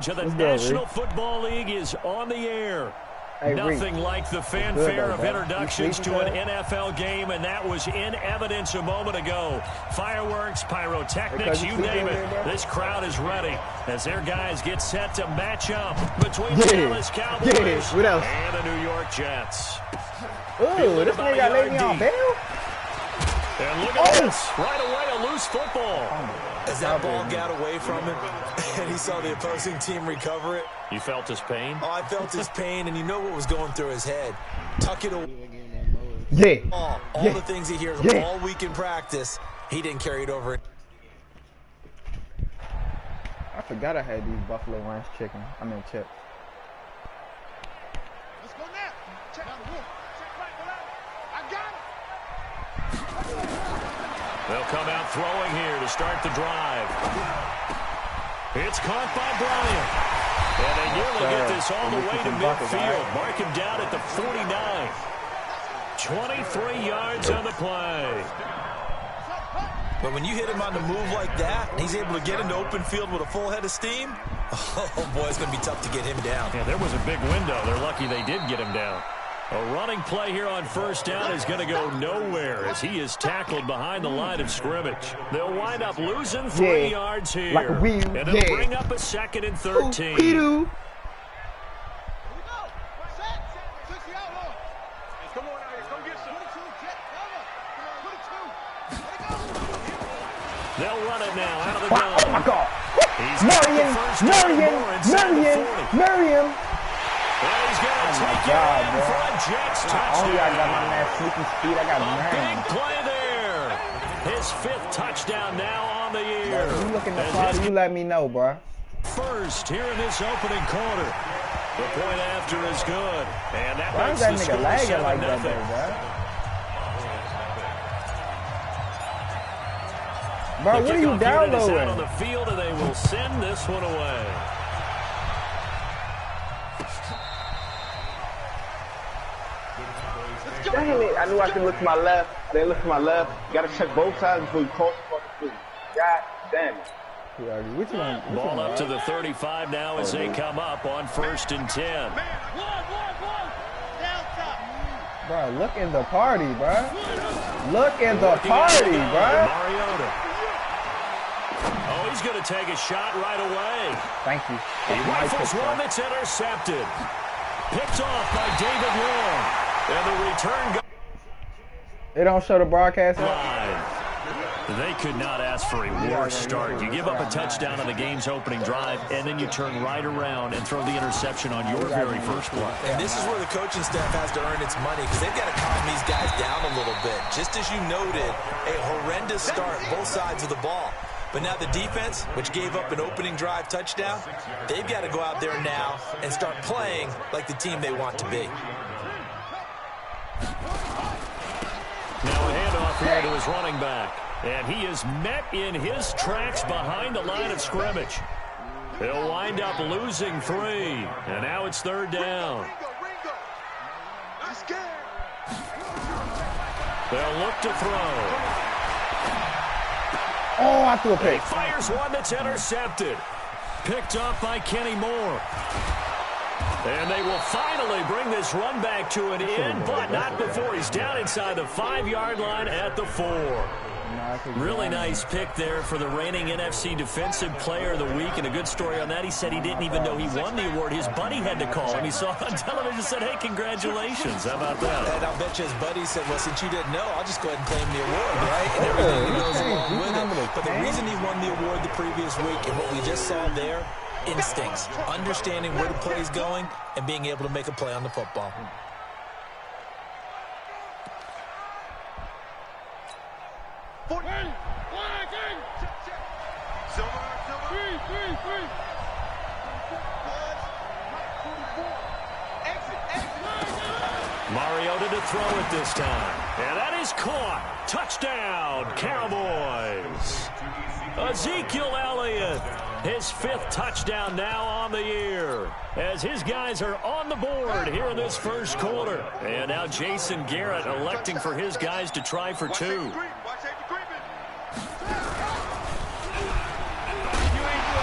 The National Football League is on the air. Nothing like the fanfare of introductions to an NFL game, and that was in evidence a moment ago. Fireworks, pyrotechnics, you name it. This crowd is ready as their guys get set to match up between the Dallas Cowboys and the New York Jets. Ooh, this nigga laid me on bail? And look at this. Right away, a loose football. As that ball got away from him and he saw the opposing team recover it. You felt his pain? Oh, I felt his pain, and you know what was going through his head. Tuck it away. Yeah. All the things he hears all week in practice, he didn't carry it over. I forgot I had these Buffalo Ranch chicken. I mean chips. Let's go now. Check out the roof. Check right to left. I got it. They'll come out throwing here to start the drive. It's caught by Bryant. And they nearly get this all the way to midfield. Mark him down at the 49. 23 yards on the play. But when you hit him on the move like that, and he's able to get into open field with a full head of steam, oh boy, it's going to be tough to get him down. Yeah, there was a big window. They're lucky they did get him down. A running play here on first down is going to go nowhere as he is tackled behind the line of scrimmage. They'll wind up losing 3 yards here. Like a wheel. And it'll bring up a 2nd and 13. They'll run it now out of the gun. Oh my God. Miriam. Well, he's going to take it in for a Jets touchdown. Only I got my man sneaking speed. I got big play there. His 5th touchdown now on the year. Bro, you looking to party, you let me know, bro. First here in this opening quarter. The point after is good. And that Why makes is that the nigga score lagging like 7-0. that, bro? Bro, what are you downloading? Out on the field, and they will send this one away. Dang it, I knew I could look to my left. Then look to my left. Gotta check both sides before you call the fucking. God damn it. Which one? Ball up to the 35 now as they come up on 1st and 10. Bro, look in the party, bro. Look in the party, bro. Mariota. Oh, he's going to take a shot right away. Thank you. He rifles one that's intercepted. Picked off by David Long. And the return goes. They don't show the broadcast. They could not ask for a worse start. You give up a touchdown on the game's opening drive, and then you turn right around and throw the interception on your very first play. And this is where the coaching staff has to earn its money because they've got to calm these guys down a little bit. Just as you noted, a horrendous start both sides of the ball. But now the defense, which gave up an opening drive touchdown, they've got to go out there now and start playing like the team they want to be. Now a handoff here to his running back. And he is met in his tracks behind the line of scrimmage. He'll wind up losing 3. And now it's 3rd down. They'll look to throw. Oh, I threw a pick. He fires one that's intercepted. Picked up by Kenny Moore. And they will finally bring this run back to an end, but not before he's down inside the 5-yard line at the 4. Really nice pick there for the reigning NFC Defensive Player of the Week, and a good story on that. He said he didn't even know he won the award. His buddy had to call him. He saw it on television and said, hey, congratulations. How about that? And I'll bet you his buddy said, well, since you didn't know, I'll just go ahead and claim the award, right? And everything that goes along with it. But the reason he won the award the previous week and what we just saw there, instincts, understanding where the play is going, and being able to make a play on the football. Mariota to throw it this time. And that is caught. Touchdown, Cowboys. Ezekiel Elliott, his 5th touchdown now on the year, as his guys are on the board here in this first quarter. And now Jason Garrett electing for his guys to try for 2.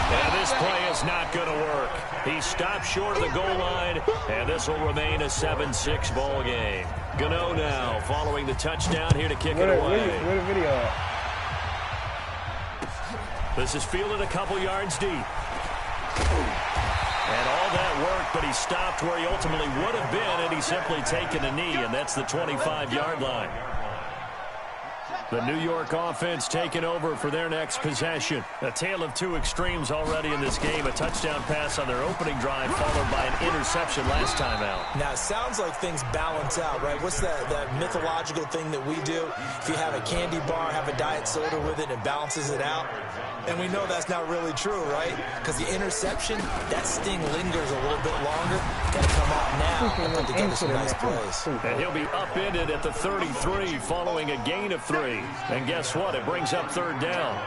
And this This play is not going to work. He stopped short of the goal line, and this will remain a 7-6 ball game. Gano now following the touchdown here to kick it away. Where the video at? This is fielded a couple yards deep. And all that work, but he stopped where he ultimately would have been, and he's simply taken a knee, and that's the 25-yard line. The New York offense taking over for their next possession. A tale of two extremes already in this game. A touchdown pass on their opening drive, followed by an interception last time out. Now, it sounds like things balance out, right? What's that mythological thing that we do? If you have a candy bar, have a diet soda with it, it balances it out. And we know that's not really true, right? Because the interception, that sting lingers a little bit longer. Got to come out now and put together some nice plays. And he'll be upended at the 33 following a gain of 3. And guess what? It brings up third down.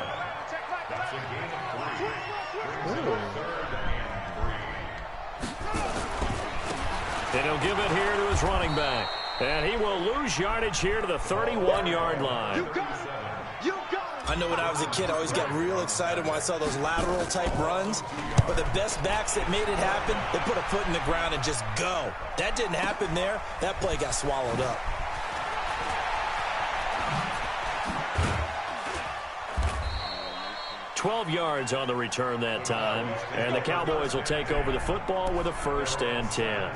And he'll give it here to his running back. And he will lose yardage here to the 31-yard line. I know when I was a kid, I always got real excited when I saw those lateral-type runs. But the best backs that made it happen, they put a foot in the ground and just go. That didn't happen there. That play got swallowed up. $12 yards on the return that time. And the Cowboys will take over the football with a 1st and 10.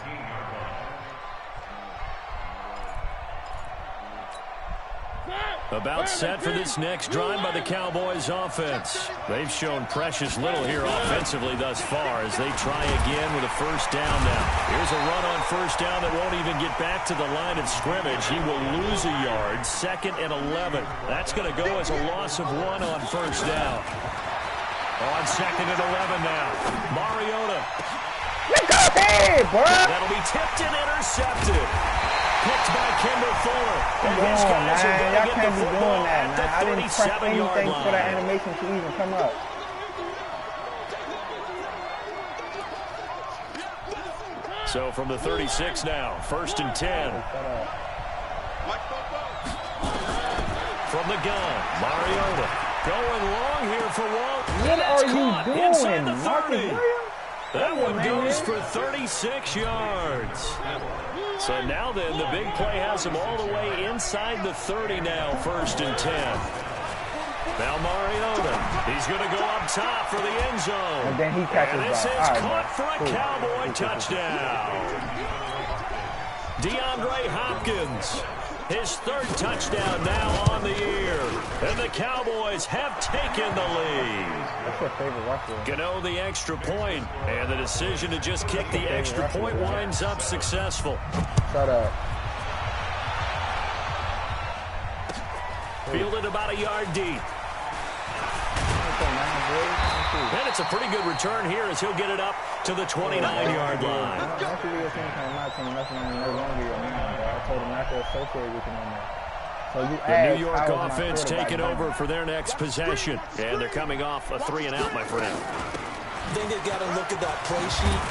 About set for this next drive by the Cowboys offense. They've shown precious little here offensively thus far as they try again with a 1st down now. Here's a run on 1st down that won't even get back to the line of scrimmage. He will lose a yard, 2nd and 11. That's going to go as a loss of 1 on 1st down. On 2nd and 11 now. Mariota. That'll be tipped and intercepted. Picked by Kimber Fuller. And his guys are going to get the football at the 37-yard line. For that animation to even come up. So from the 36 now, 1st and 10. From the gun, Mariota going long here for Walt. What are you doing, inside the 30. Marcus? That one goes for 36 yards. So now then, the big play has him all the way inside the 30 now, 1st and 10. Now Mariota, he's going to go up top for the end zone. And then he catches and this is caught for a Cowboy touchdown. DeAndre Hopkins, his 3rd touchdown now on the year. And the Cowboys have taken the lead. That's your favorite record. Gano the extra point, and the decision to just kick the extra point winds up successful. Shut up. Fielded about a yard deep. And it's a pretty good return here as he'll get it up to the 29-yard line. The New York offense taking over for their next possession. And they're coming off a 3-and-out, my friend. I think they've got to look at that play sheet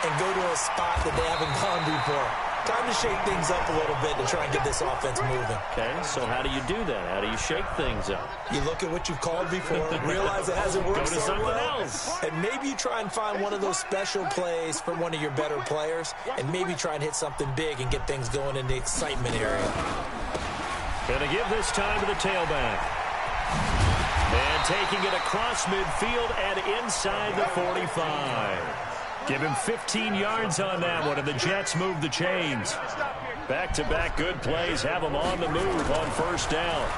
and go to a spot that they haven't gone before. Time to shake things up a little bit to try and get this offense moving. Okay, so how do you do that? How do you shake things up? You look at what you've called before, realize it hasn't worked Go to so something well, else. and maybe you try and find one of those special plays from one of your better players, and maybe try and hit something big and get things going in the excitement area. Going to give this time to the tailback. And taking it across midfield and inside the 45. Give him 15 yards on that one, and the Jets move the chains. Back-to-back good plays have him on the move on 1st down.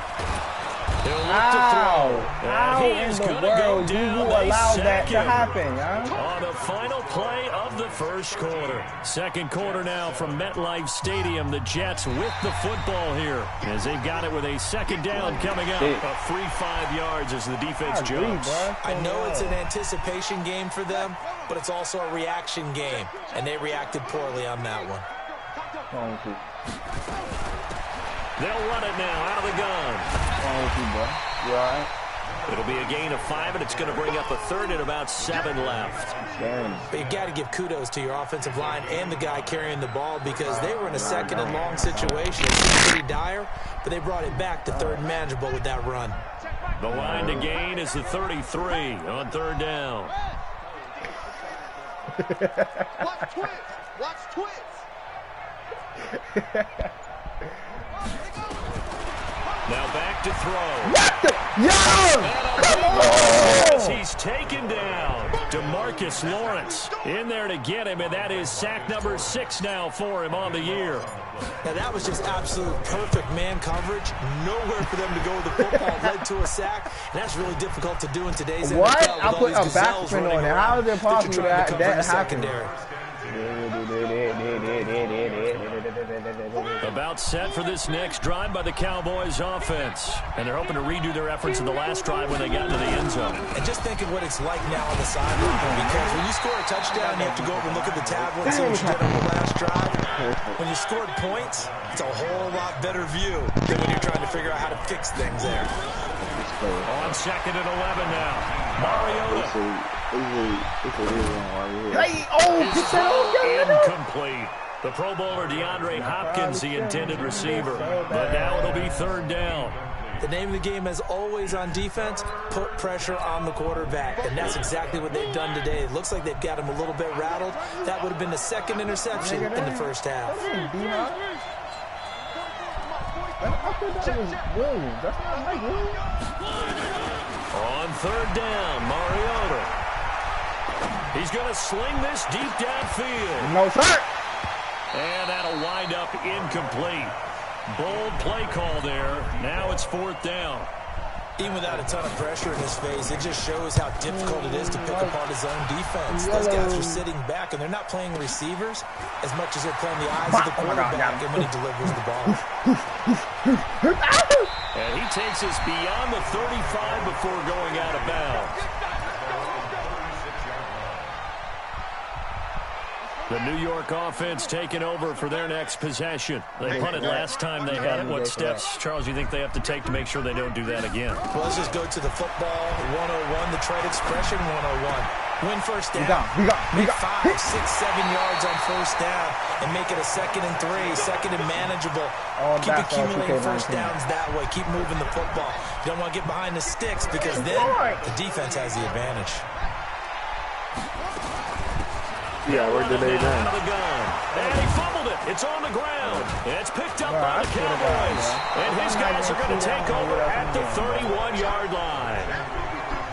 He'll look to throw. How in the world you allow that to happen, huh? On the final play of the 1st quarter. 2nd quarter now from MetLife Stadium. The Jets with the football here as they've got it with a 2nd down coming up. A free 5 yards as the defense jumps. I know it's an anticipation game for them, but it's also a reaction game, and they reacted poorly on that one. They'll run it now out of the gun. You all right? It'll be a gain of 5, and it's going to bring up a 3rd and about 7 left. But you got to give kudos to your offensive line and the guy carrying the ball because they were in a 2nd and long situation. It's pretty dire, but they brought it back to 3rd and manageable with that run. The line to gain is the 33 on 3rd down. Watch twins. Watch twins. Now back to throw. What the? Yo! Come on! He's taken down. DeMarcus Lawrence in there to get him, and that is sack number 6 now for him on the year. Now that was just absolute perfect man coverage. Nowhere for them to go with the football. Led to a sack. And that's really difficult to do in today's NFL. What? With I all put these a gazelles backspin running on it. around How is it possible you're trying to that cover the that happened? secondary. About set for this next drive by the Cowboys offense. And they're hoping to redo their efforts in the last drive when they got into the end zone. And just think of what it's like now on the sideline. Because when you score a touchdown, you have to go over and look at the tablet and see what you did on the last drive. When you scored points, it's a whole lot better view than when you're trying to figure out how to fix things there. On 2nd and 11 now. Mariota. Hey, oh, Incomplete. The Pro Bowler DeAndre Hopkins, the intended receiver. But now it'll be 3rd down. The name of the game, as always on defense, put pressure on the quarterback. And that's exactly what they've done today. It looks like they've got him a little bit rattled. That would have been the 2nd interception in the first half. I thought that was Williams. That's not Mike Williams. On 3rd down, Mariota. He's going to sling this deep downfield. No, sir. And that'll wind up incomplete. Bold play call there. Now it's 4th down. Even without a ton of pressure in his face, it just shows how difficult it is to pick apart his own defense. Those guys are sitting back, and they're not playing receivers as much as they're playing the eyes of the quarterback and when he delivers the ball. And he takes us beyond the 35 before going out of bounds. The New York offense taking over for their next possession. They punted last time they had it. What steps, Charles, you think they have to take to make sure they don't do that again? Well, let's just go to the football 101, the trade expression 101. Win first down. We got 5, 6, 7 yards on first down and make it a 2nd and 3, 2nd and manageable. Keep accumulating first downs that way. Keep moving the football. You don't want to get behind the sticks because then the defense has the advantage. Yeah, where did they go? Out of the gun. And he fumbled it. It's on the ground. It's picked up by the Cowboys. And his guys are going to take over at the 31-yard line.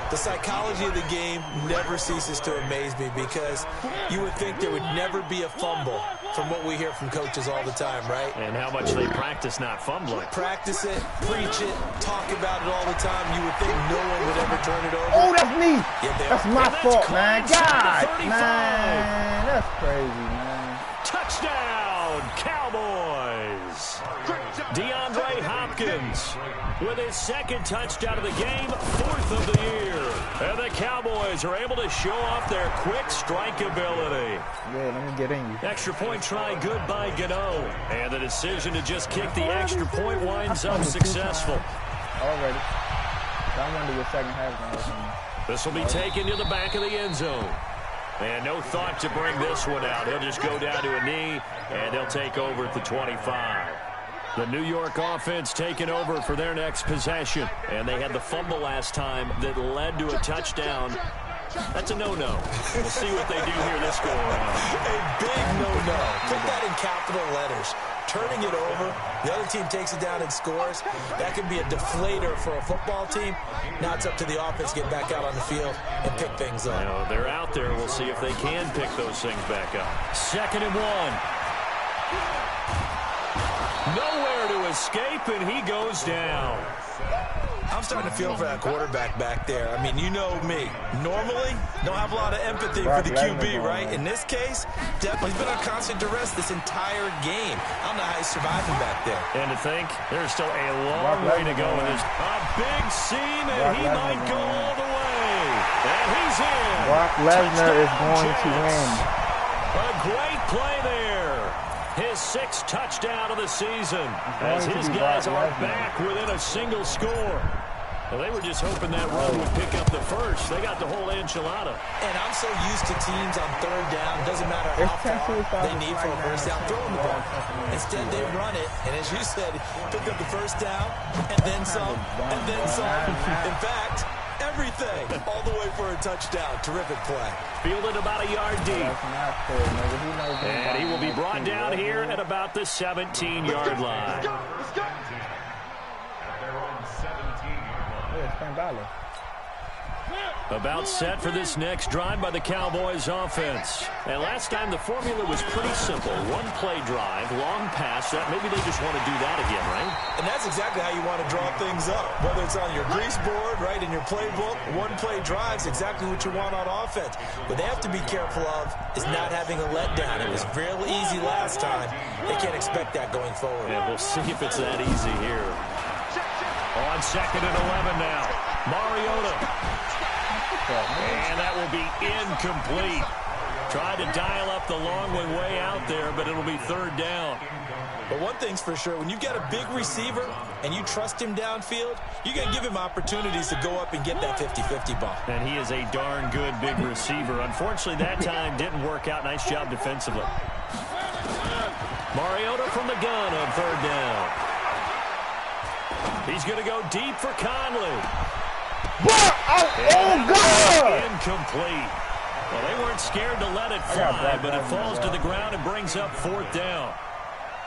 The psychology of the game never ceases to amaze me because you would think there would never be a fumble from what we hear from coaches all the time, right? And how much they practice not fumbling. Practice it, preach it, talk about it all the time. You would think no one would ever turn it over. Oh, that's me. Yet they That's are. my fault, man. inside God, the 35. man. That's crazy, man. Touchdown, Cowboys. DeAndre Hopkins with his 2nd touchdown of the game, 4th of the year. And the Cowboys are able to show off their quick strike ability. Yeah, let me get in you. Extra point try good by Gano. And the decision to just kick the extra point winds up successful. Already. I wanted to get 2nd half. This will be taken to the back of the end zone. And no thought to bring this one out. He'll just go down to a knee, and they'll take over at the 25. The New York offense taking over for their next possession. And they had the fumble last time that led to a touchdown. That's a no-no. We'll see what they do here this go around. A big no-no. Put that in capital letters. Turning it over, the other team takes it down and scores. That can be a deflator for a football team. Now it's up to the offense to get back out on the field and pick things up. Now, they're out there. We'll see if they can pick those things back up. 2nd and 1. Nowhere to escape, and he goes down. I'm starting to feel for that quarterback back there. I mean, you know me. Normally, don't have a lot of empathy for the QB, right? In this case, definitely he's been on constant duress this entire game. I don't know how he's surviving back there. And to think, there's still a long way to go in this. A big seam, and he might go all the way. And he's in. Brock Lesnar is going to win. A great play there. His 6th touchdown of the season as his guys are back within a single score. Well, they were just hoping that run would pick up the first. They got the whole enchilada. And I'm so used to teams on 3rd down. Doesn't matter how far they need for a first down, throwing the ball. Instead, they run it. And as you said, pick up the first down, and then some, and then some. In fact, everything, all the way for a touchdown. Terrific play. Fielded about a yard deep. That's not fair, nigga. He knows And he will be brought down here at about the 17-yard line. Let's go. Yeah, St. Dollar. About set for this next drive by the Cowboys offense. And last time the formula was pretty simple. One-play drive, long pass. Maybe they just want to do that again, right? And that's exactly how you want to draw things up. Whether it's on your grease board, right, in your playbook, one-play drive's exactly what you want on offense. What they have to be careful of is not having a letdown. It was fairly easy last time. They can't expect that going forward. And we'll see if it's that easy here. On 2nd and 11 now. Mariota. And that will be incomplete. Tried to dial up the long one way out there, but it'll be 3rd down. But one thing's for sure, when you've got a big receiver and you trust him downfield, you're going to give him opportunities to go up and get that 50-50 ball. And he is a darn good big receiver. Unfortunately, that time didn't work out. Nice job defensively. Mariota from the gun on 3rd down. He's going to go deep for Conley. Oh, God! Incomplete. Well, they weren't scared to let it fly, but it falls to the ground and brings up 4th down.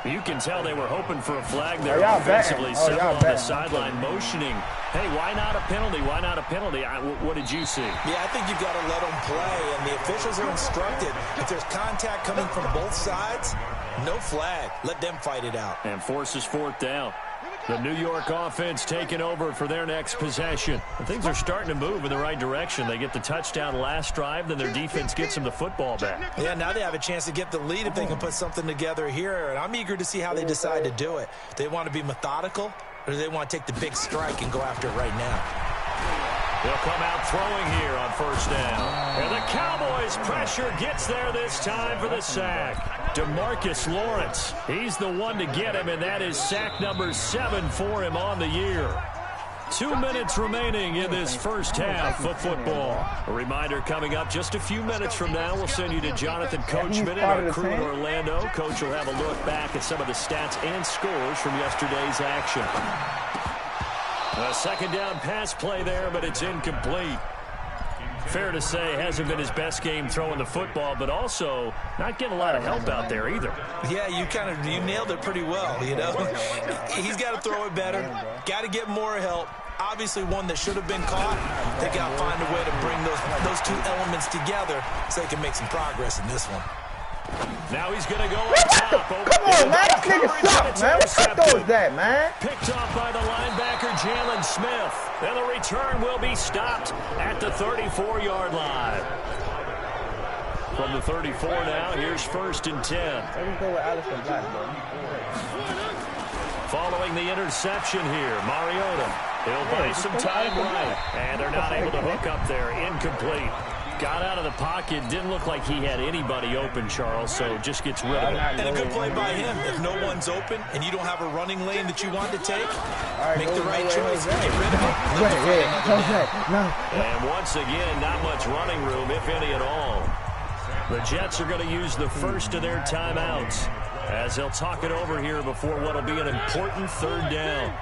You can tell they were hoping for a flag there offensively. Several on the sideline motioning. Hey, why not a penalty? Why not a penalty? What did you see? Yeah, I think you've got to let them play, and the officials are instructed. If there's contact coming from both sides, no flag. Let them fight it out. And forces 4th down. The New York offense taking over for their next possession. And things are starting to move in the right direction. They get the touchdown last drive, then their defense gets them the football back. Yeah, now they have a chance to get the lead if they can put something together here. And I'm eager to see how they decide to do it. They want to be methodical, or do they want to take the big strike and go after it right now? They'll come out throwing here on 1st down. And the Cowboys' pressure gets there this time for the sack. DeMarcus Lawrence, he's the one to get him, and that is sack number 7 for him on the year. 2 minutes remaining in this first half of football. A reminder coming up just a few minutes from now, we'll send you to Jonathan Coachman and our crew in Orlando. Coach will have a look back at some of the stats and scores from yesterday's action. A 2nd down pass play there, but it's incomplete. Fair to say, hasn't been his best game throwing the football, but also not getting a lot of help out there either. Yeah, you nailed it pretty well, you know. He's got to throw it better, got to get more help. Obviously one that should have been caught. They got to find a way to bring those two elements together so they can make some progress in this one. Now he's going to go on top. Come on, man. This nigga sucks, man. What throw is that, man? Picked off by the linebacker, Jalen Smith. And the return will be stopped at the 34-yard line. From the 34 now, here's 1st and 10. Let me go with Alistair Black, bro. Following the interception here, Mariota. He'll buy some time right. And they're not able to hook up there. Incomplete. Got out of the pocket. Didn't look like he had anybody open, Charles, so just gets rid of it. And a good play by him. If no one's open and you don't have a running lane that you want to take, make the right choice. Get rid of it. And once again, not much running room, if any at all. The Jets are going to use the first of their timeouts as they'll talk it over here before what will be an important 3rd down.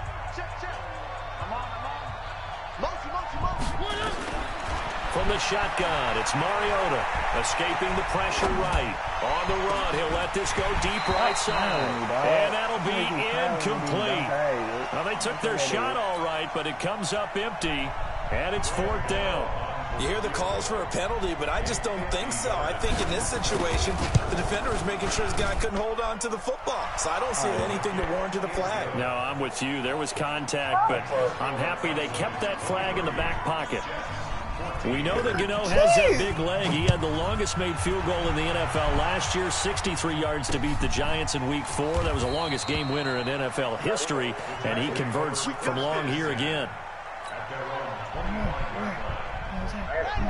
From the shotgun, it's Mariota escaping the pressure right. On the run, he'll let this go deep right side. And that'll be incomplete. Now, they took their shot all right, but it comes up empty, and it's 4th down. You hear the calls for a penalty, but I just don't think so. I think in this situation, the defender is making sure his guy couldn't hold on to the football. So I don't see anything to warrant to the flag. No, I'm with you. There was contact, but I'm happy they kept that flag in the back pocket. We know that Gano has that big leg. He had the longest made field goal in the NFL last year, 63 yards to beat the Giants in Week 4. That was the longest game winner in NFL history, and he converts from long here again.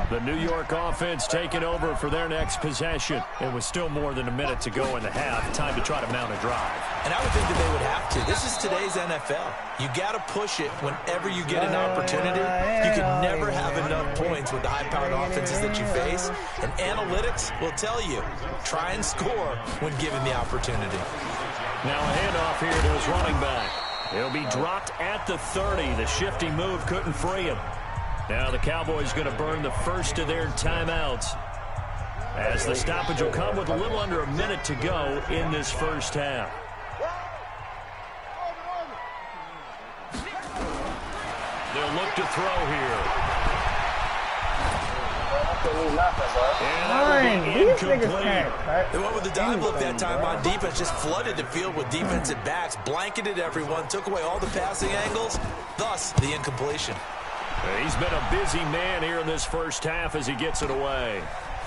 The New York offense taking over for their next possession. It was still more than a minute to go in the half. Time to try to mount a drive. And I would think that they would have to. This is today's NFL. You got to push it whenever you get an opportunity. You can never have enough points with the high-powered offenses that you face. And analytics will tell you, try and score when given the opportunity. Now a handoff here to his running back. He'll be dropped at the 30. The shifty move couldn't free him. Now the Cowboys going to burn the first of their timeouts, as the stoppage will come with a little under a minute to go in this first half. They'll look to throw here. These niggas can't. They went with the dive look that time on defense, just flooded the field with defensive backs, blanketed everyone, took away all the passing angles, thus the incompletion. He's been a busy man here in this first half as he gets it away.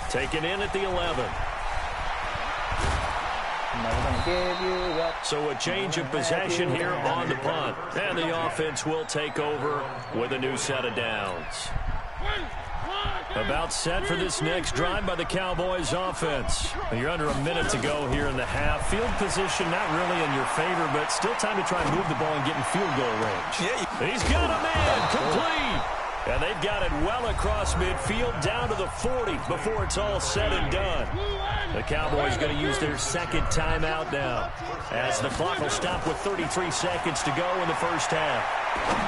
Taken in at the 11. So a change of possession here on the punt. And the offense will take over with a new set of downs. About set for this next drive by the Cowboys offense. You're under a minute to go here in the half. Field position not really in your favor, but still time to try and move the ball and get in field goal range. Yeah. He's got a man complete. And they've got it well across midfield down to the 40 before it's all said and done. The Cowboys going to use their second timeout now, as the clock will stop with 33 seconds to go in the first half.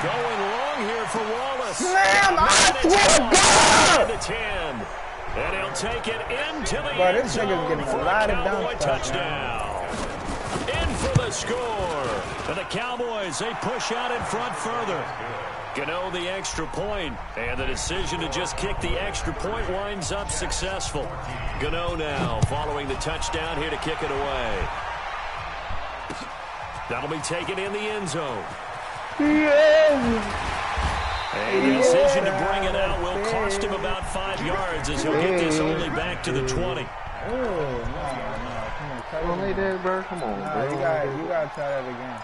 Going long here for Wallace. Slam! I swear to God! The 10. And he'll take it into the Bro, end this zone nigga's getting for a lot a of Cowboy dunk touchdown. In for the score. And the Cowboys, they push out in front further. Gano the extra point, and the decision to just kick the extra point winds up successful. Gano now following the touchdown here to kick it away. That'll be taken in the end zone. A decision to bring it out will cost him about 5 yards as he'll get this only back to the 20. Oh, no. Come on, that, bro. Come on, bro. You gotta try that again.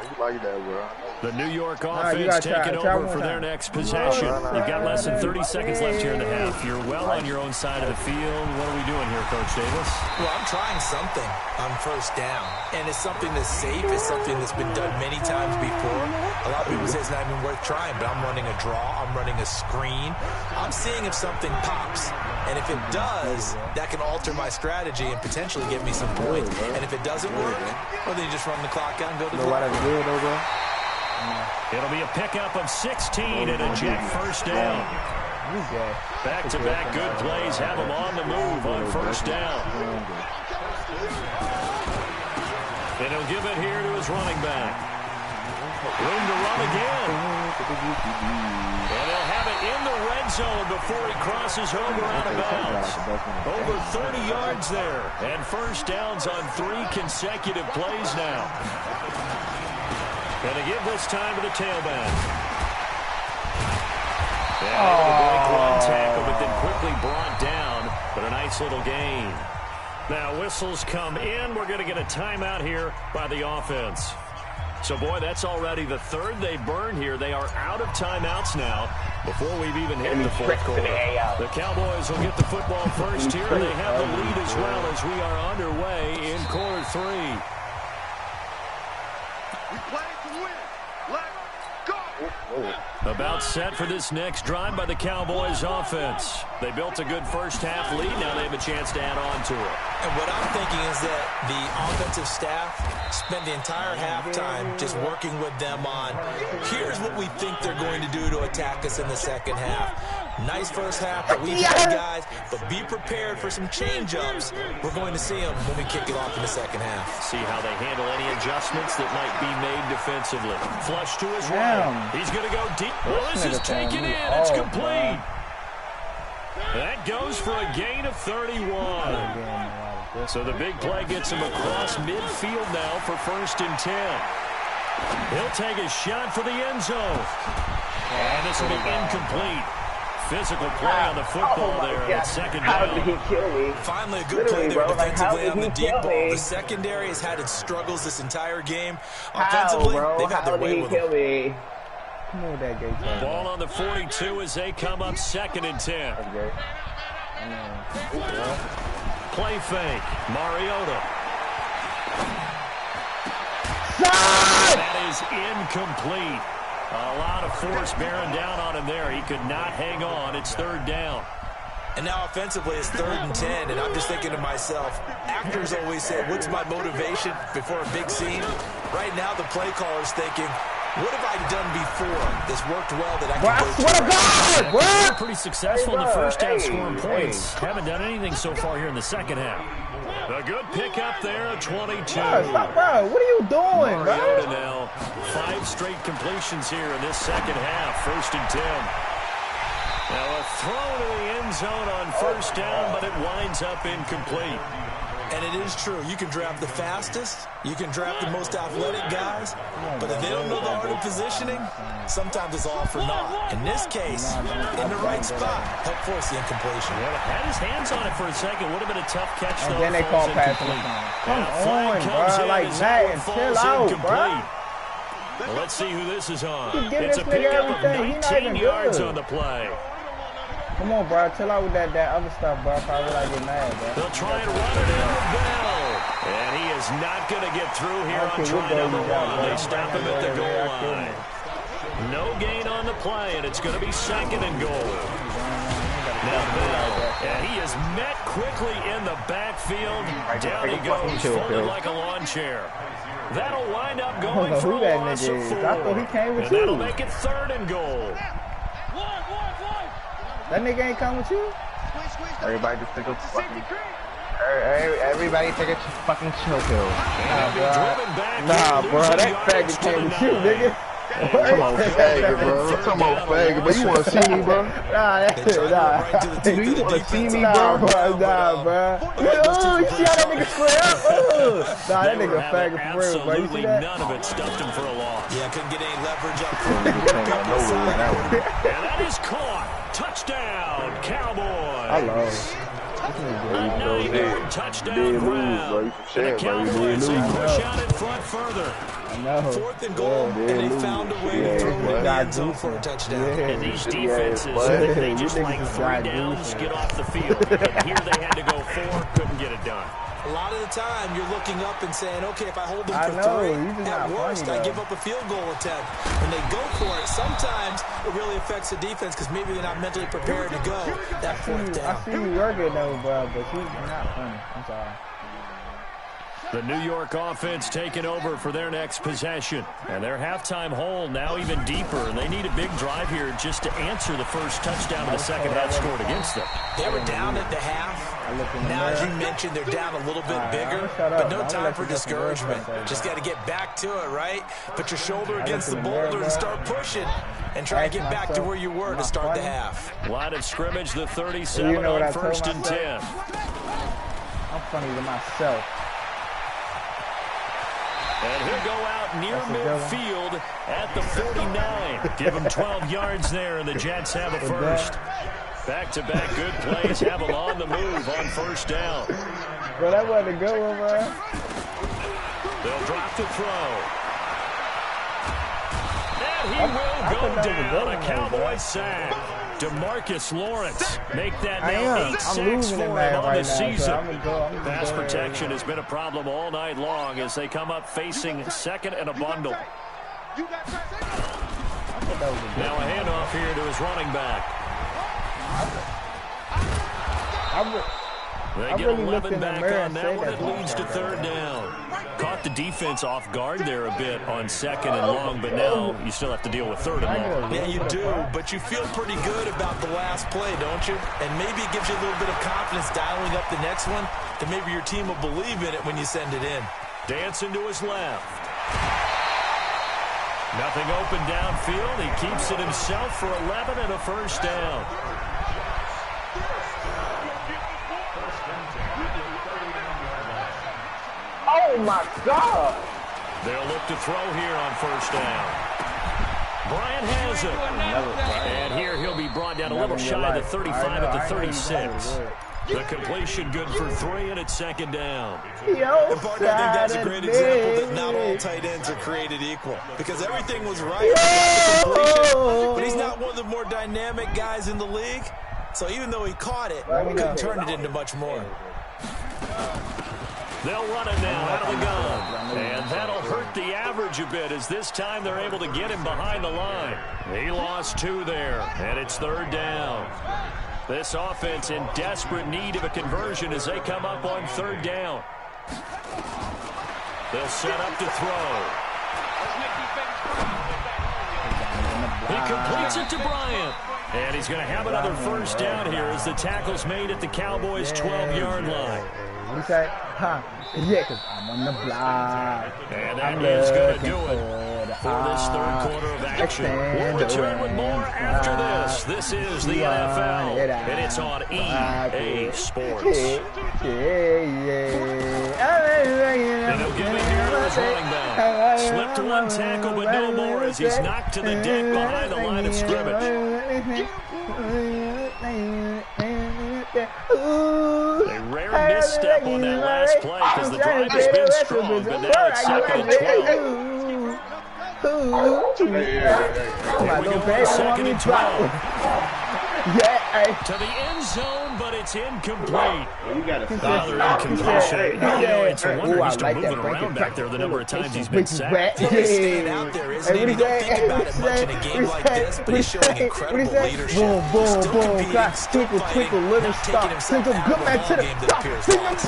You like that, bro. The New York offense taking over for their next possession. You've got less than 30 seconds left here in the half. You're well on your own side of the field. What are we doing here, Coach Davis? Well, I'm trying something on first down, and it's something that's safe. It's something that's been done many times before. A lot of people say it's not even worth trying, but I'm running a draw. I'm running a screen. I'm seeing if something pops, and if it does, that can alter my strategy and potentially get me some points. And if it doesn't work, well, then you just run the clock out and go to the It'll be a pickup of 16 and a jet first down. Back-to-back good plays have him on the move on first down. And he'll give it here to his running back. Room to run again. And they'll have it in the red zone before he crosses over out of bounds. Over 30 yards there. And first downs on 3 consecutive plays now. Going to give this time to the tailback. And able to break one tackle, but then quickly brought down. But a nice little gain. Now whistles come in. We're going to get a timeout here by the offense. So, boy, that's already the third they burn here. They are out of timeouts now before we've even hit the fourth quarter. The Cowboys will get the football first here. They have the lead as well as we are underway in quarter 3. We play to win. Let's go. About set for this next drive by the Cowboys offense. They built a good first half lead. Now they have a chance to add on to it. And what I'm thinking is that the offensive staff spend the entire halftime just working with them on, here's what we think they're going to do to attack us in the second half. Nice first half that we've had, guys, but be prepared for some change-ups. We're going to see them when we kick it off in the second half. See how they handle any adjustments that might be made defensively. Flush to his right. He's going to go deep. Well, this is taken in. It's complete. That goes for a gain of 31. So the big play gets him across midfield now for 1st and 10. He'll take a shot for the end zone. And this will be incomplete. Physical play on the football there at second down. How did he kill me? Finally, a good play there defensively on the deep ball. The secondary has had its struggles this entire game. Offensively, they've had their way with him. Come on with that gate. Ball on the 42 as they come up 2nd and 10. Play fake. Mariota. That is incomplete. A lot of force bearing down on him there. He could not hang on. It's 3rd down. And now offensively it's 3rd and 10, and I'm just thinking to myself, actors always say, what's my motivation before a big scene? Right now the play caller's thinking, What have I done before that's worked well that I Bro, can I go swear to God, They bro. were pretty successful in the first half scoring Hey. points. Haven't done anything so far here in the second half. A good pickup there, a 22. Bro, stop, bro. What are you doing, Mariota bro? now. 5 straight completions here in this second half. 1st and 10. Now a throw to the end zone on first down, but it winds up incomplete. And it is true. You can draft the fastest. You can draft the most athletic guys. But if they don't know the art of positioning, sometimes it's all for naught. In this case, in the right spot, help force the incompletion. Well, had his hands on it for a second. Would have been a tough catch, though. And then they call Falls pass incomplete. interference. Come And a flag on, comes bro. in Like as that, one and falls chill out, bro. incomplete. Well, let's see who this is on. Keep giving It's a this nigga pickup of everything. He not 19 even yards good. on the play. Come on, bro. Chill out with that other stuff, bro. If I really get mad, bro. They'll try and run it in the bell. And he is not going to get through here on Okay, try what goal number you got, 1. bro? They stop him at the goal I line. No gain on the play, and it's going to be 2nd and goal. Now Bell, and he is met quickly in the backfield. Down he goes, folded like a lawn chair. That'll wind up going know for who a that loss nigga of is. 4. I thought he came with And that'll you. make it 3rd and goal. That nigga ain't come with you? Everybody just take a fucking. Everybody take a fucking chill pill. And he'll be driven back Nah, here, bro. losing That yardage faggot to came the with you, 9. nigga. Come on, faggot, bro. Come on, faggot, but you want to see me, bro? Nah, They try to run right to the Do teeth you of the want to see defense. me, Nah, bro? bro. Nah, bro. Ooh, you see how that nigga square up? Ooh. Nah, that They were nigga having faggot for real, bro. You absolutely see that? none of it stuffed him for a loss. Yeah, couldn't get any leverage up front. And that is caught. Touchdown, Cowboys. I love A 9-yard touchdown grab. And the Cowboys, they push out in front further. I know. 4th and goal, and they found a way to throw it in the end zone for a touchdown. And these defenses, they just you like niggas is 3 God downs, decent. get off the field. But here they had to go 4, couldn't get it done. A lot of the time, you're looking up and saying, okay, if I hold them I for know, 3, you just at not worst, funny, I though. give up a field goal attempt. When they go for it, sometimes it really affects the defense because maybe they're not mentally prepared to go that 4th I down. see you working though, bro, but you not funny. I'm sorry. The New York offense taking over for their next possession. And their halftime hole now even deeper. And they need a big drive here just to answer the first touchdown of the second half scored against them. They were down at the half. Now, as you mentioned, they're down a little bit bigger, but no time for discouragement. Just got to get back to it, right? Put your shoulder against the boulder and start pushing and try to get back to where you were to start the half. Line of scrimmage, the 37 You know what on I told 1st and 10. I'm funny to myself. And he'll go out near That's a good one. midfield at the 49. Give him 12 yards there, and the Jets have a first. Back-to-back good plays have them on the move on 1st down. Bro, that wasn't a good one, bro. They'll drop the throw. And he I will thought go that was a down. good A one, Cowboy bro. sack. DeMarcus Lawrence make that I now am. 8 I'm sacks losing for it, him man, on right the now. So season. I'm gonna go. Pass protection has been a problem all night long as they come up facing 2nd and a bundle. Now a handoff here to his running back. They get really looked 11 in the back mirror on and that said one. that It leads to 3rd down. Caught the defense off guard there a bit on 2nd and long, but now you still have to deal with 3rd and long. Yeah, you do, but you feel pretty good about the last play, don't you? And maybe it gives you a little bit of confidence dialing up the next one, that maybe your team will believe in it when you send it in. Dancing to his left. Nothing open downfield. He keeps it himself for 11 and a 1st down. Oh my God! They'll look to throw here on 1st down. Bryant has it. And here he'll be brought down a little shy of the 35 at the 36. The completion good for 3, and it's 2nd down. Yo, And Parker, I think that's a great example that not all tight ends are created equal. Because everything was right. He got the completion, but he's not one of the more dynamic guys in the league. So even though he caught it, couldn't turn it into much more. They'll run it now out of the gun. And that'll hurt the average a bit as this time they're able to get him behind the line. He lost 2 there, and it's 3rd down. This offense in desperate need of a conversion as they come up on 3rd down. They'll set up to throw. He completes it to Bryant. And he's going to have another first down here as the tackle's made at the Cowboys' 12-yard line. He said, huh? Yeah, because I'm on the block. And that is going to do it for this third quarter of action. We'll return with more after this. This is the NFL, and it's on EA Sports. And he'll give it here to his running back. Slipped one tackle, but no more as he's knocked to the deck behind the line of scrimmage. A rare misstep on that last play because the drive has been strong, but now it's 2nd and 12. Here we go on 2nd and 12. To the end zone, but it's incomplete. Another incompletion. You know, it's a wonder he's still moving around back there the number of times he's been sacked. He's staying out there, isn't he? You don't think about it much in a game like this, but he's showing incredible leadership. Boom, boom, boom. Twinkle, little stop. Twinkle, good man to the top. Meanwhile,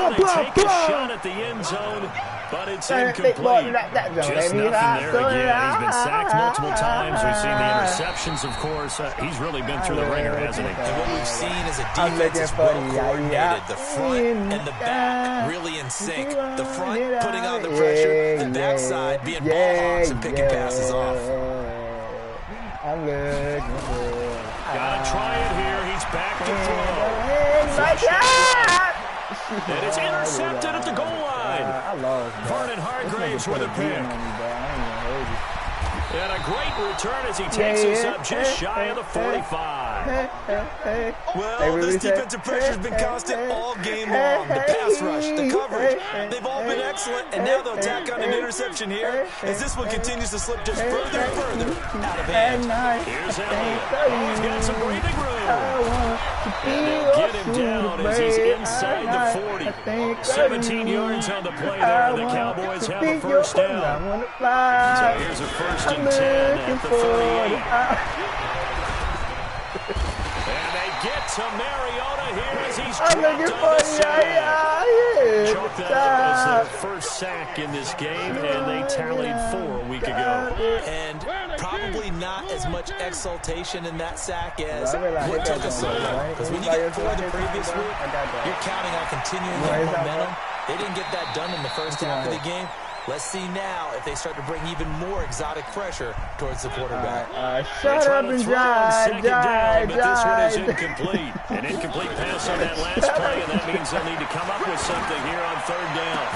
they take a shot at the end zone, but it's incomplete. Just nothing there again. He's been sacked multiple times. We've seen the interceptions, of course. He's really been through the ringer, hasn't he? And what we've seen is a defense is well coordinated. The front and the back really in sync. The front putting on the pressure, the backside being ball hawks and picking passes off. I'm good. Gotta try it here. He's back to throw. And it's intercepted at the goal line. Vernon Hargraves with a pick. And a great return as he takes us up just shy of the 45. Well, this defensive pressure has been constant all game long. The pass rush, the coverage, they've all been excellent, and now they'll tack on an interception here as this one continues to slip just further and further out of hand. Here's Elliott. Oh, he's got some breathing room. And they'll get him down as he's inside the 40. 17 yards on the play there, and the Cowboys have a first down. So here's a first and 10 at the 38. And they get to Mariota here as he's dropped on the side. Chalk that up as their first sack in this game, and they tallied 4 a week ago. And probably not as much exultation in that sack as what took us so long. Because when you get 4 the previous week, you're counting on continuing that momentum. They didn't get that done in the first half of the game. Let's see now if they start to bring even more exotic pressure towards the quarterback. Shut up and drive, but this one is incomplete. An incomplete pass on that last play, and that means they'll need to come up with something here on 3rd down.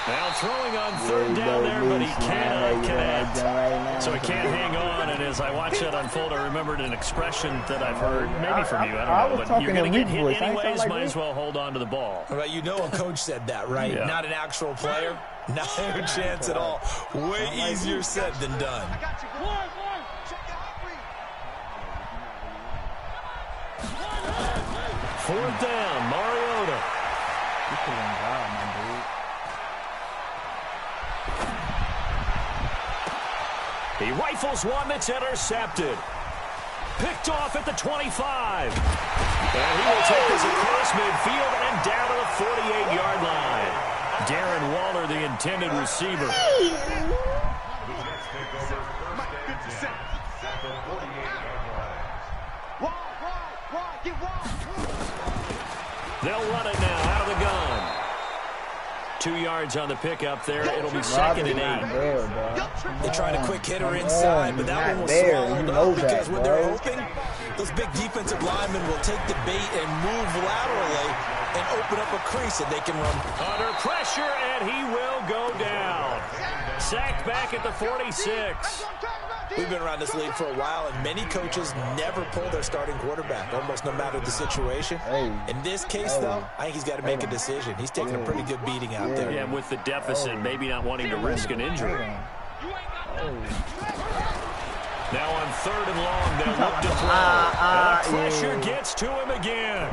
Now throwing on 3rd down there, but he cannot connect. So he can't hang on, and as I watch that unfold, I remembered an expression that I've heard, maybe from you, I don't know, but you're going to get hit anyways, might as well hold on to the ball. Well, you know a coach said that, right? Yeah. Not an actual player. Not a chance at all. Way easier said than done. 4th down, Mariota. He rifles one that's intercepted. Picked off at the 25. And he will take this across midfield and down to the 48-yard line. Darren Waller, the intended receiver. They'll run it now out of the gun. 2 yards on the pickup there. It'll be 2nd and 8. They tried a quick hitter inside, but that one was swallowed up because when they're hoping, those big defensive linemen will take the bait and move laterally and open up a crease that they can run. Under pressure, and he will go down. Sacked back at the 46. We've been around this league for a while, and many coaches never pull their starting quarterback, almost no matter the situation. In this case, though, I think he's got to make a decision. He's taking a pretty good beating out there. Yeah, with the deficit, maybe not wanting to risk an injury. Now on 3rd and long, they'll look to throw. And the pressure gets to him again.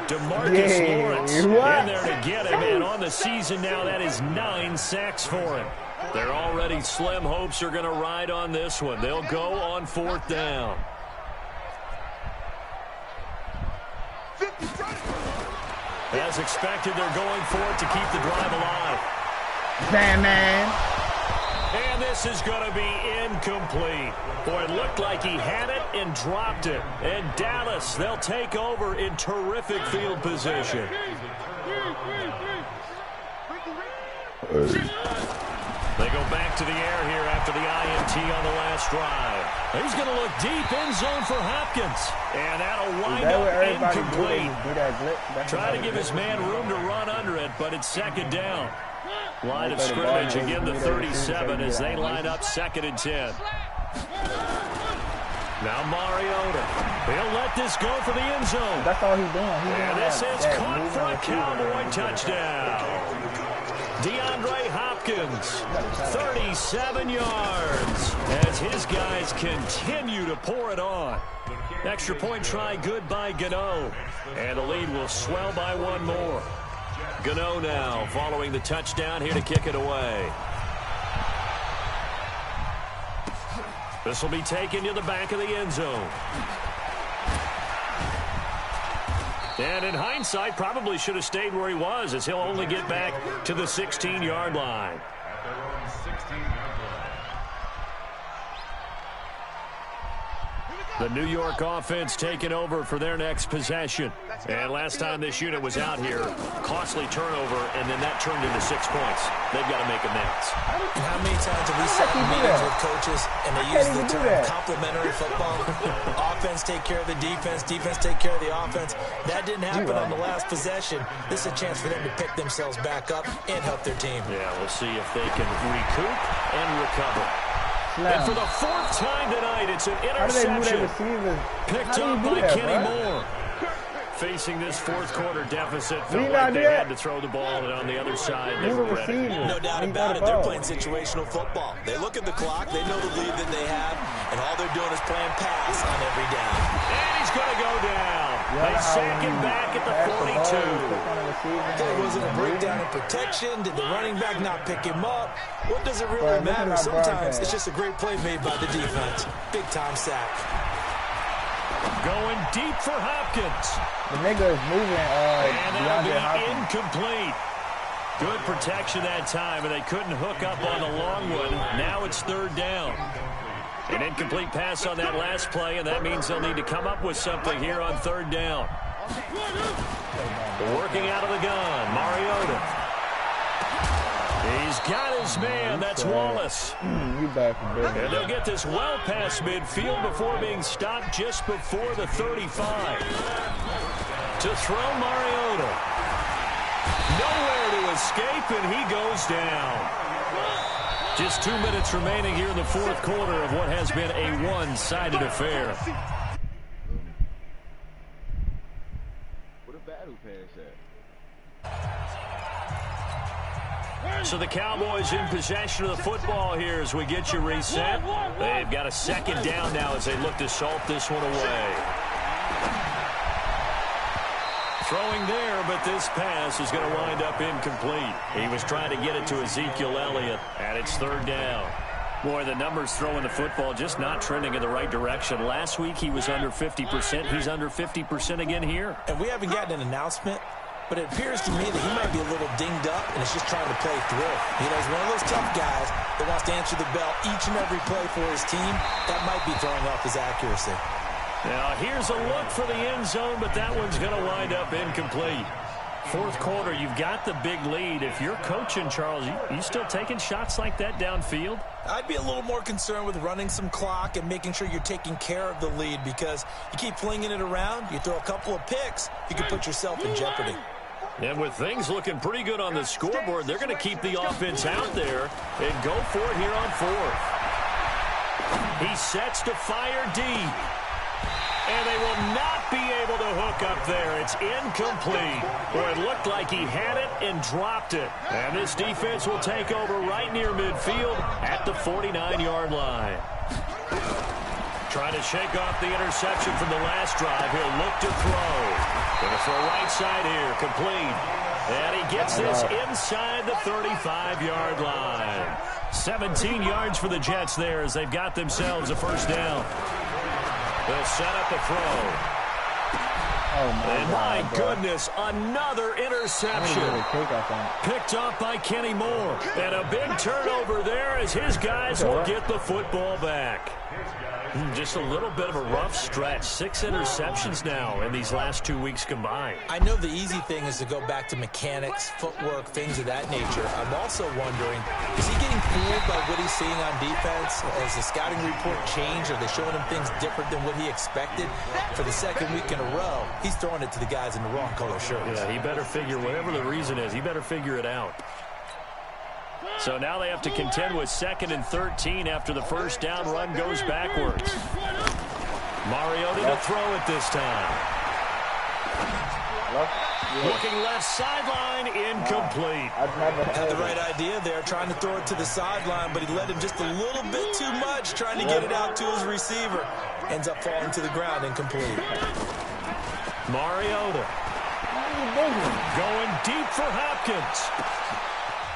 DeMarcus Lawrence in there to get him, and on the season now, that is 9 sacks for him. Their already slim hopes are going to ride on this one. They'll go on 4th down. As expected, they're going for it to keep the drive alive. Sandman. And this is going to be incomplete. Boy, it looked like he had it and dropped it. And Dallas, they'll take over in terrific field position. They go back to the air here after the INT on the last drive. He's going to look deep in zone for Hopkins. And that'll wind up incomplete. Try to give his man room to run under it, but it's second down. Line of scrimmage again to 37 as they line up 2nd and 10. Now Mariota. He'll let this go for the end zone. That's all he's doing. And this is caught for a Cowboy touchdown. DeAndre Hopkins, 37 yards as his guys continue to pour it on. Extra point try good by Gano. And the lead will swell by one more. Gano now following the touchdown here to kick it away. This will be taken to the back of the end zone. And in hindsight, probably should have stayed where he was as he'll only get back to the 16-yard line. The New York offense taking over for their next possession. And last time this unit was out here, costly turnover, and then that turned into 6 points. They've got to make amends. How many times have we sat in meetings with coaches and they use the term complementary football? Offense take care of the defense, defense take care of the offense. That didn't happen on the last possession. This is a chance for them to pick themselves back up and help their team. Yeah, we'll see if they can recoup and recover. And for the 4th time tonight, it's an interception. Picked up by Kenny Moore. Facing this 4th quarter deficit, felt like they had to throw the ball, and on the other side, they were ready. No doubt about it, they're playing situational football. They look at the clock, they know the lead that they have, and all they're doing is playing pass on every down. And he's going to go down. They sack him back at the 42. There wasn't a breakdown in protection. Did the running back not pick him up? What does it really matter? Sometimes it's just a great play made by the defense. Big-time sack. Going deep for Hopkins. The nigga is moving. And that'll be incomplete. Good protection that time, and they couldn't hook up on the long one. Now it's 3rd down. An incomplete pass on that last play, and that means they'll need to come up with something here on 3rd down. Working out of the gun, Mariota. He's got his man. That's Wallace. You back from business. And they'll get this well past midfield before being stopped just before the 35. To throw Mariota. Nowhere to escape, and he goes down. Just 2 minutes remaining here in the 4th quarter of what has been a one-sided affair. What a battle pass at? So the Cowboys in possession of the football here as we get you reset. They've got a 2nd down now as they look to salt this one away. Throwing there, but this pass is going to wind up incomplete. He was trying to get it to Ezekiel Elliott, and it's 3rd down. Boy, the numbers throwing the football just not trending in the right direction. Last week he was under 50%. He's under 50% again here. And we haven't gotten an announcement, but it appears to me that he might be a little dinged up and is just trying to play through. You know, he's one of those tough guys that wants to answer the bell each and every play for his team. That might be throwing off his accuracy. Now, here's a look for the end zone, but that one's going to wind up incomplete. 4th quarter, you've got the big lead. If you're coaching, Charles, you still taking shots like that downfield? I'd be a little more concerned with running some clock and making sure you're taking care of the lead, because you keep flinging it around, you throw a couple of picks, you can put yourself in jeopardy. And with things looking pretty good on the scoreboard, they're going to keep the offense out there and go for it here on 4th. He sets to fire deep. And they will not be able to hook up there. It's incomplete. Boy, it looked like he had it and dropped it. And this defense will take over right near midfield at the 49-yard line. Trying to shake off the interception from the last drive. He'll look to throw. Going to throw right side here, complete. And he gets this inside the 35-yard line. 17 yards for the Jets there as they've got themselves a 1st down. They'll set up a throw. And my goodness, another interception. Picked up by Kenny Moore. And a big turnover there as his guys will get the football back. Just a little bit of a rough stretch. 6 interceptions now in these last 2 weeks combined. I know the easy thing is to go back to mechanics, footwork, things of that nature. I'm also wondering, is he getting fooled by what he's seeing on defense? Has the scouting report changed? Are they showing him things different than what he expected? For the second week in a row, he's throwing it to the guys in the wrong color shirts. Yeah, he better figure, whatever the reason is, he better figure it out. So now they have to contend with 2nd and 13 after the first down run goes backwards. Mariota to throw it this time. Looking left sideline, incomplete. Had the right idea there, trying to throw it to the sideline, but he led him just a little bit too much, trying to get it out to his receiver. Ends up falling to the ground, incomplete. Mariota going deep for Hopkins.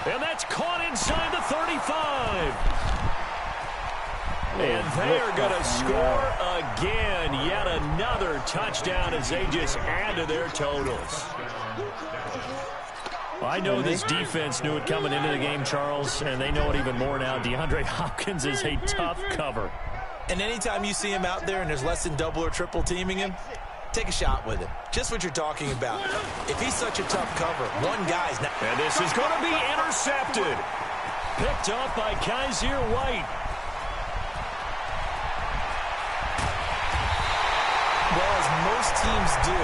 And that's caught inside the 35. And they are going to score again. Yet another touchdown as they just add to their totals. I know this defense knew it coming into the game, Charles, and they know it even more now. DeAndre Hopkins is a tough cover. And anytime you see him out there and there's less than double or triple teaming him, take a shot with him. Just what you're talking about. If he's such a tough cover, one guy's not. And this is going to be intercepted. Picked up by Kaiser White. Well, as most teams do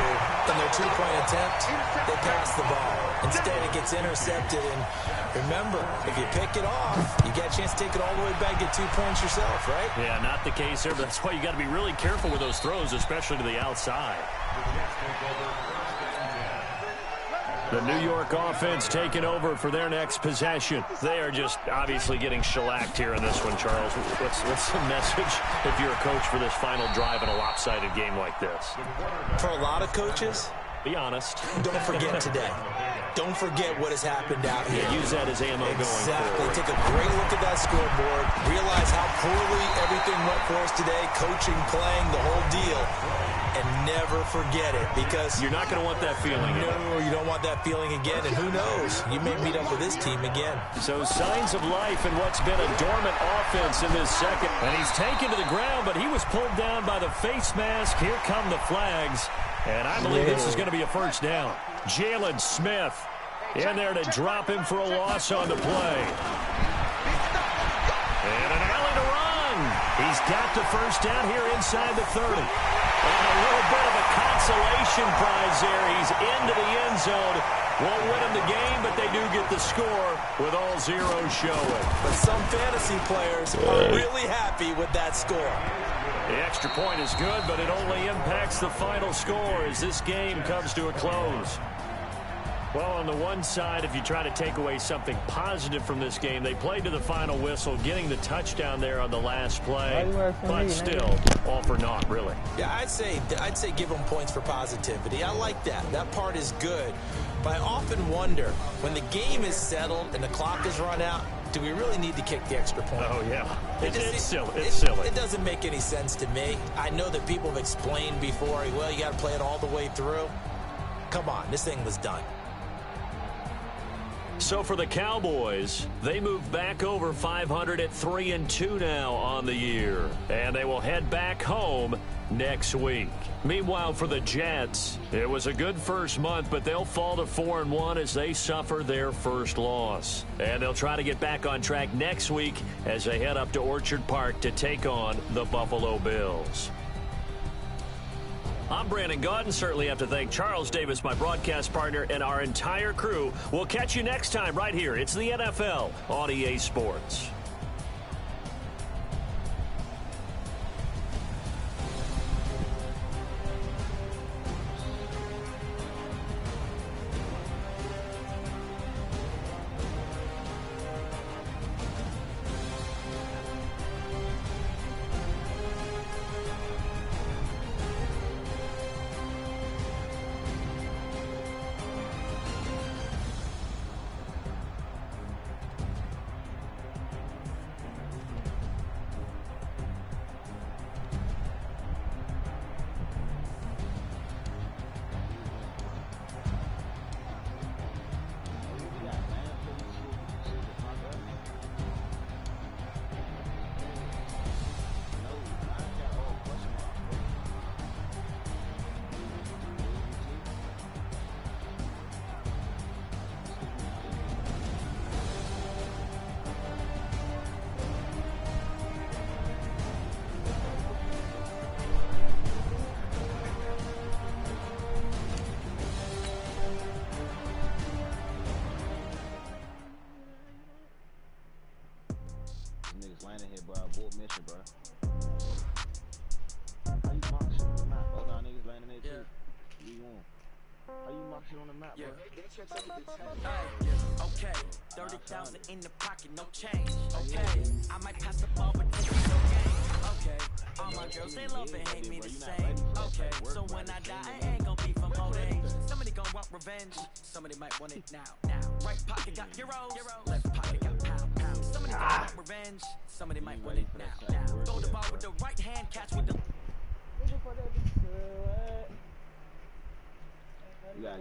in their two-point attempt, they pass the ball. Instead, it gets intercepted. And remember, if you pick it off, you get a chance to take it all the way back, get 2 points yourself, right? Yeah, not the case there, but that's why you got to be really careful with those throws, especially to the outside. The New York offense taking over for their next possession. They are just obviously getting shellacked here in this one, Charles. What's the message if you're a coach for this final drive in a lopsided game like this? For a lot of coaches, be honest. Don't forget today. Don't forget what has happened out here. Yeah, use that as ammo going forward. Exactly. Take a great look at that scoreboard. Realize how poorly everything went for us today. Coaching, playing, the whole deal. And never forget it, because you're not going to want that feeling. No, you don't want that feeling again. And who knows? You may meet up with this team again. So signs of life in what's been a dormant offense in this second. And he's taken to the ground, but he was pulled down by the face mask. Here come the flags. And I believe this is going to be a first down. Jalen Smith in there to drop him for a loss on the play. And an alley to run. He's got the first down here inside the 30. And a little bit of a consolation prize there. He's into the end zone. Won't win him the game, but they do get the score with all zeros showing. But some fantasy players are really happy with that score. The extra point is good, but it only impacts the final score as this game comes to a close. Well, on the one side, if you try to take away something positive from this game, they played to the final whistle, getting the touchdown there on the last play. But still, all for naught, really. Yeah, I'd say give them points for positivity. I like that. That part is good. But I often wonder, when the game is settled and the clock is run out, do we really need to kick the extra point? Oh, yeah. It's silly. It's silly. It doesn't make any sense to me. I know that people have explained before, well, you got to play it all the way through. Come on, this thing was done. So for the Cowboys, they move back over 500 at 3-2 now on the year. And they will head back home next week. Meanwhile, for the Jets, it was a good first month, but they'll fall to 4-1 as they suffer their first loss. And they'll try to get back on track next week as they head up to Orchard Park to take on the Buffalo Bills. I'm Brandon Gaudin. Certainly have to thank Charles Davis, my broadcast partner, and our entire crew. We'll catch you next time right here. It's the NFL on EA Sports. How you mark it on the map, Yeah. bro? Okay, 30,000 in the pocket, no change. Okay, I might pass the ball, but this is no game. Okay, all my girls, they love and hate me the same. Okay, so when I die, I ain't gon' be from old age. Somebody gon' want revenge, somebody might want it now. Right pocket got euros, left pocket got pound. Somebody gon' want revenge, somebody might want it now. Throw the ball with the right hand, catch with the... You gotta